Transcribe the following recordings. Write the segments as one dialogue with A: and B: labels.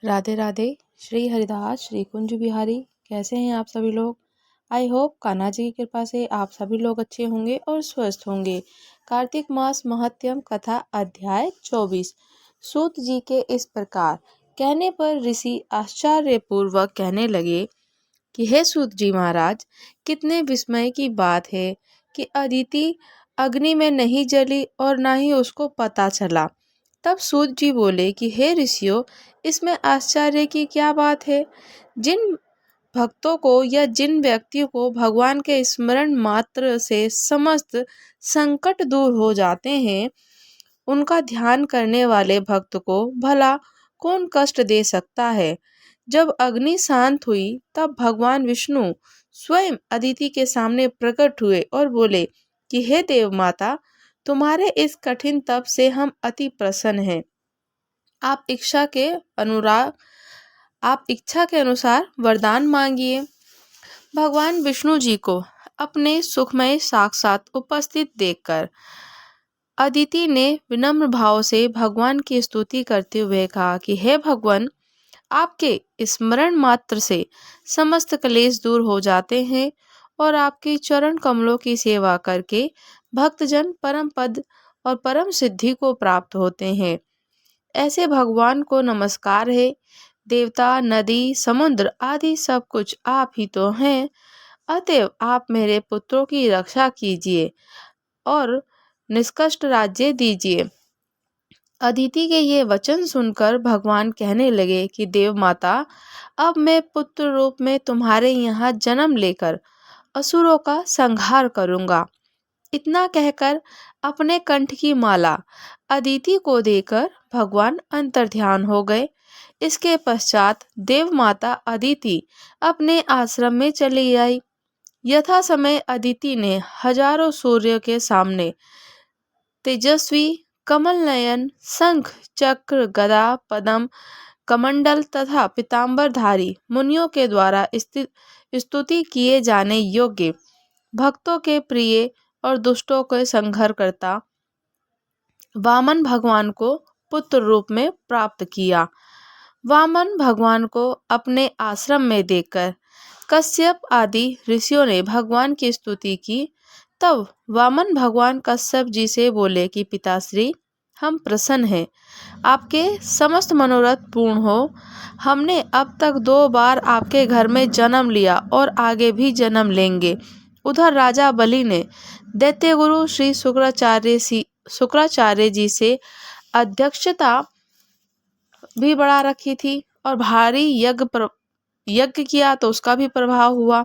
A: राधे राधे। श्री हरिदास श्री कुंज बिहारी। कैसे हैं आप सभी लोग। आई होप कान्हा जी की कृपा से आप सभी लोग अच्छे होंगे और स्वस्थ होंगे। कार्तिक मास महत्यम कथा अध्याय 24। सूत जी के इस प्रकार कहने पर ऋषि आश्चर्य पूर्वक कहने लगे कि हे सूत जी महाराज, कितने विस्मय की बात है कि अदिति अग्नि में नहीं जली और ना ही उसको पता चला। तब सूत जी बोले कि हे ऋषियों, इसमें आश्चर्य की क्या बात है। जिन भक्तों को या जिन व्यक्तियों को भगवान के स्मरण मात्र से समस्त संकट दूर हो जाते हैं, उनका ध्यान करने वाले भक्त को भला कौन कष्ट दे सकता है। जब अग्नि शांत हुई तब भगवान विष्णु स्वयं अदिति के सामने प्रकट हुए और बोले कि हे देव माता, तुम्हारे इस कठिन तप से हम अति प्रसन्न हैं। आप इच्छा के अनुसार वरदान मांगिए। भगवान विष्णु जी को अपने सुखमय साक्षात उपस्थित देखकर अदिति ने विनम्र भाव से भगवान की स्तुति करते हुए कहा कि हे भगवान, आपके स्मरण मात्र से समस्त क्लेश दूर हो जाते हैं और आपके चरण कमलों की सेवा करके भक्तजन परम पद और परम सिद्धि को प्राप्त होते हैं। ऐसे भगवान को नमस्कार है। देवता, नदी, समुद्र आदि सब कुछ आप ही तो हैं। अतएव आप मेरे पुत्रों की रक्षा कीजिए और निष्कष्ट राज्य दीजिए। अदिति के ये वचन सुनकर भगवान कहने लगे कि देव माता, अब मैं पुत्र रूप में तुम्हारे यहाँ जन्म लेकर असुरों का संहार करूंगा। इतना कहकर अपने कंठ की माला अदिति को देकर भगवान अंतर्ध्यान हो गए। इसके पश्चात देव माता अदिति अपने आश्रम में चली आई। यथा समय अदिति ने हजारों सूर्य के सामने तेजस्वी, कमल नयन, शंख, चक्र, गदा, पद्म, कमंडल तथा पीतांबरधारी मुनियों के द्वारा स्तुति किए जाने योग्य, भक्तों के प्रिय और दुष्टों के संहार करता वामन भगवान को पुत्र रूप में प्राप्त किया। वामन भगवान को अपने आश्रम में देखकर कश्यप आदि ऋषियों ने भगवान की स्तुति की। तब वामन भगवान कश्यप जी से बोले कि पिताश्री, हम प्रसन्न हैं, आपके समस्त मनोरथ पूर्ण हो। हमने अब तक 2 बार आपके घर में जन्म लिया और आगे भी जन्म लेंगे। उधर राजा बलि ने दैत्य गुरु श्री शुक्राचार्य जी से अध्यक्षता भी बढ़ा रखी थी और भारी यज्ञ किया तो उसका भी प्रभाव हुआ,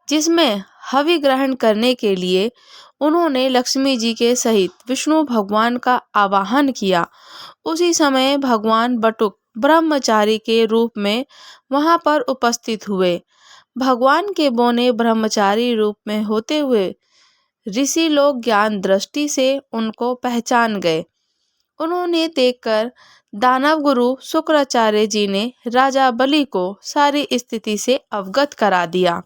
A: जिसमें हवि ग्रहण करने के लिए उन्होंने लक्ष्मी जी के सहित विष्णु भगवान का आवाहन किया। उसी समय भगवान बटुक ब्रह्मचारी के रूप में वहां पर उपस्थित हुए। भगवान के बोने ब्रह्मचारी रूप में होते हुए ऋषि लोग ज्ञान दृष्टि से उनको पहचान गए। उन्होंने देखकर दानव गुरु शुक्राचार्य जी ने राजा बलि को सारी स्थिति से अवगत करा दिया।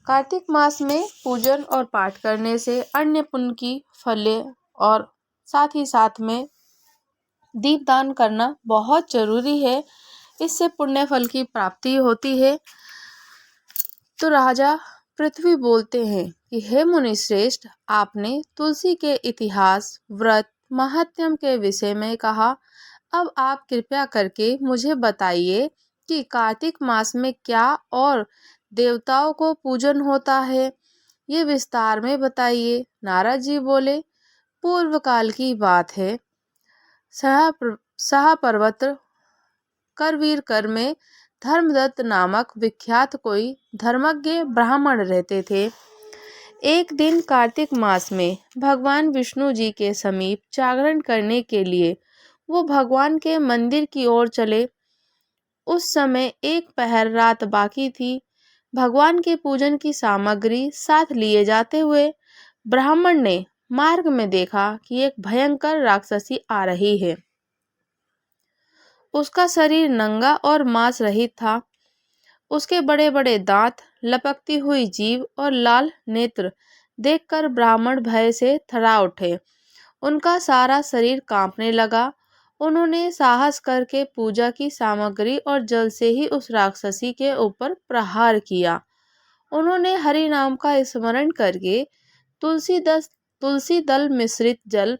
A: कार्तिक मास में पूजन और पाठ करने से अन्य पुण्य की फले और साथ ही साथ में दीपदान करना बहुत जरूरी है। इससे पुण्य फल की प्राप्ति होती है। तो राजा पृथ्वी बोलते हैं कि हे मुनि श्रेष्ठ, आपने तुलसी के इतिहास, व्रत, महात्म्य के विषय में कहा। अब आप कृपया करके मुझे बताइए कि कार्तिक मास में क्या और देवताओं को पूजन होता है, ये विस्तार में बताइए। नारद जी बोले, पूर्व काल की बात है। सहा पर्वत करवीर कर में धर्मदत्त नामक विख्यात कोई धर्मज्ञ ब्राह्मण रहते थे। एक दिन कार्तिक मास में भगवान विष्णु जी के समीप जागरण करने के लिए वो भगवान के मंदिर की ओर चले। उस समय एक पहर रात बाकी थी। भगवान के पूजन की सामग्री साथ लिए जाते हुए ब्राह्मण ने मार्ग में देखा कि एक भयंकर राक्षसी आ रही है। उसका शरीर नंगा और मांस रहित था। उसके बड़े बड़े दांत, लपकती हुई जीभ और लाल नेत्र देखकर ब्राह्मण भय से थर्रा उठे। उनका सारा शरीर कांपने लगा उन्होंने साहस करके पूजा की सामग्री और जल से ही उस राक्षसी के ऊपर प्रहार किया। उन्होंने हरि नाम का स्मरण करके तुलसी दल मिश्रित जल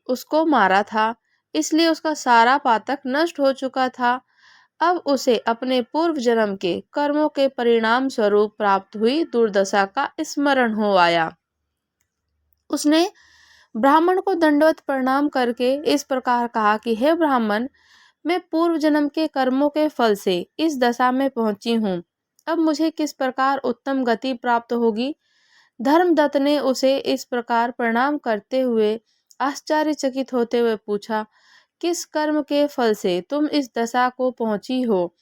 A: उसको मारा था, इसलिए उसका सारा पातक नष्ट हो चुका था। अब उसे अपने पूर्व जन्म के कर्मों के परिणाम स्वरूप प्राप्त हुई दुर्दशा का स्मरण हो आया। उसने ब्राह्मण को दंडवत प्रणाम करके इस प्रकार कहा कि हे ब्राह्मण, मैं पूर्व जन्म के कर्मों के फल से इस दशा में पहुंची हूँ। अब मुझे किस प्रकार उत्तम गति प्राप्त होगी? धर्मदत्त ने उसे इस प्रकार प्रणाम करते हुए आश्चर्यचकित होते हुए पूछा, किस कर्म के फल से तुम इस दशा को पहुंची हो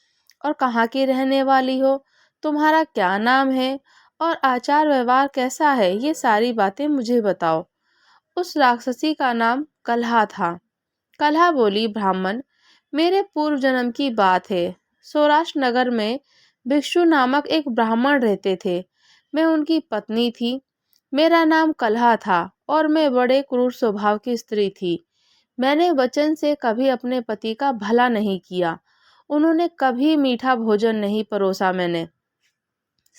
A: और कहाँ की रहने वाली हो? तुम्हारा क्या नाम है और आचार व्यवहार कैसा है? ये सारी बातें मुझे बताओ। उस राक्षसी का नाम कलहा था। कलहा बोली, ब्राह्मण, मेरे पूर्व जन्म की बात है। सौराष्ट्र नगर में भिक्षु नामक एक ब्राह्मण रहते थे। मैं उनकी पत्नी थी। मेरा नाम कलहा था और मैं बड़े क्रूर स्वभाव की स्त्री थी। मैंने वचन से कभी अपने पति का भला नहीं किया। उन्होंने कभी मीठा भोजन नहीं परोसा। मैंने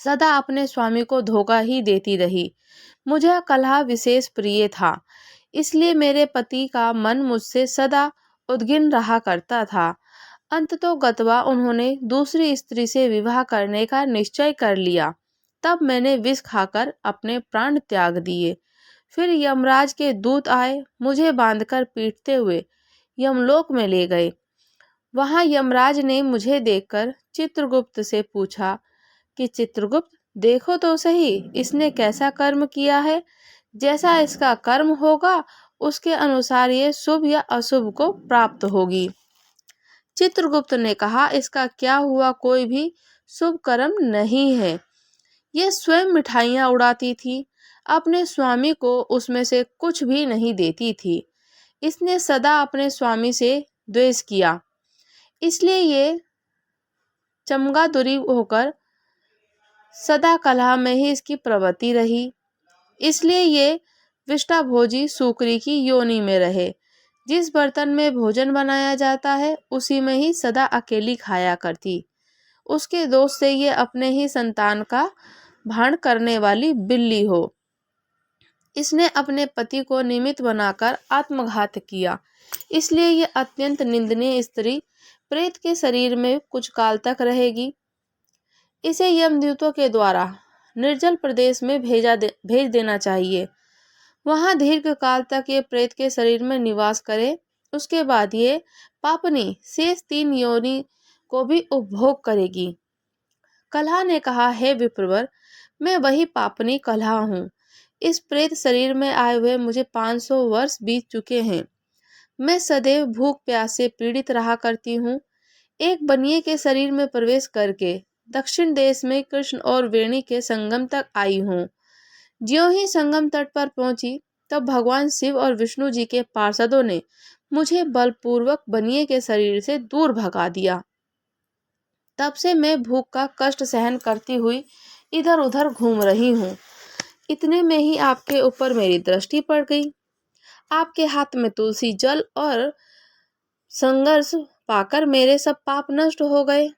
A: सदा अपने स्वामी को धोखा ही देती रही। मुझे कलहा विशेष प्रिय था, इसलिए मेरे पति का मन मुझसे सदा उद्विग्न रहा करता था। अंततोगत्वा उन्होंने दूसरी स्त्री से विवाह करने का निश्चय कर लिया। तब मैंने विष खाकर अपने प्राण त्याग दिए। फिर यमराज के दूत आए, मुझे बांधकर पीटते हुए यमलोक में ले गए। वहां यमराज ने मुझे देखकर चित्रगुप्त से पूछा कि चित्रगुप्त, देखो तो सही इसने कैसा कर्म किया है। जैसा इसका कर्म होगा उसके अनुसार ये शुभ या अशुभ को प्राप्त होगी। चित्रगुप्त ने कहा, इसका क्या हुआ कोई भी शुभ कर्म नहीं है। ये स्वयं मिठाइयाँ उड़ाती थी, अपने स्वामी को उसमें से कुछ भी नहीं देती थी। इसने सदा अपने स्वामी से द्वेष किया, इसलिए ये चमगादुरी होकर सदा कलह में ही इसकी प्रवृत्ति रही। इसलिए ये विष्टाभोजी सूकरी की योनि में रहे। जिस बर्तन में भोजन बनाया जाता है उसी में ही सदा अकेली खाया करती। उसके दोष से ये अपने ही संतान का भाण करने वाली बिल्ली हो। इसने अपने पति को निमित्त बनाकर आत्मघात किया, इसलिए ये अत्यंत निंदनीय स्त्री प्रेत के शरीर में कुछ काल तक रहेगी। इसे यमदूतों के द्वारा निर्जल प्रदेश में भेज देना चाहिए। वहां दीर्घ काल तक ये प्रेत के शरीर में निवास करे। उसके बाद ये पापनी शेष 3 योनि को भी उपभोग करेगी। कलहा ने कहा, हे विप्रवर, मैं वही पापनी कलहा हूँ। इस प्रेत शरीर में आए हुए मुझे 500 वर्ष बीत चुके हैं। मैं सदैव भूख प्यास से पीड़ित रहा करती हूँ। एक बनिए के शरीर में प्रवेश करके दक्षिण देश में कृष्ण और वेणी के संगम तक आई हूँ। ज्यों ही संगम तट पर पहुंची तब भगवान शिव और विष्णु जी के पार्षदों ने मुझे बलपूर्वक बनिए के शरीर से दूर भगा दिया। तब से मैं भूख का कष्ट सहन करती हुई इधर उधर घूम रही हूँ। इतने में ही आपके ऊपर मेरी दृष्टि पड़ गई। आपके हाथ में तुलसी जल और संघर्ष पाकर मेरे सब पाप नष्ट हो गए।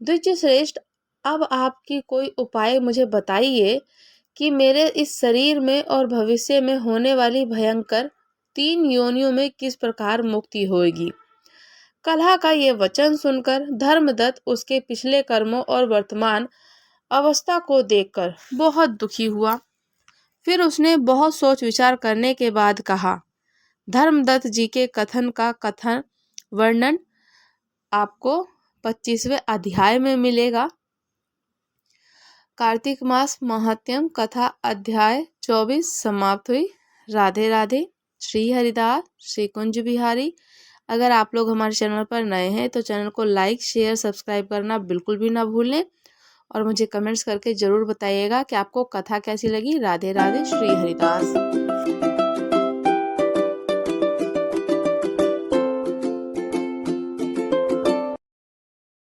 A: द्विज श्रेष्ठ, अब आपकी कोई उपाय मुझे बताइए कि मेरे इस शरीर में और भविष्य में होने वाली भयंकर 3 योनियों में किस प्रकार मुक्ति होगी। कलहा का ये वचन सुनकर धर्मदत्त उसके पिछले कर्मों और वर्तमान अवस्था को देखकर बहुत दुखी हुआ। फिर उसने बहुत सोच विचार करने के बाद कहा, धर्मदत्त जी के कथन का वर्णन आपको 25वें अध्याय में मिलेगा। कार्तिक मास महात्म्यम कथा अध्याय 24 समाप्त हुई। राधे राधे। श्री हरिदास, श्री कुंज बिहारी। अगर आप लोग हमारे चैनल पर नए हैं तो चैनल को लाइक शेयर सब्सक्राइब करना बिल्कुल भी ना भूलें और मुझे कमेंट्स करके ज़रूर बताइएगा कि आपको कथा कैसी लगी। राधे राधे। श्री हरिदास।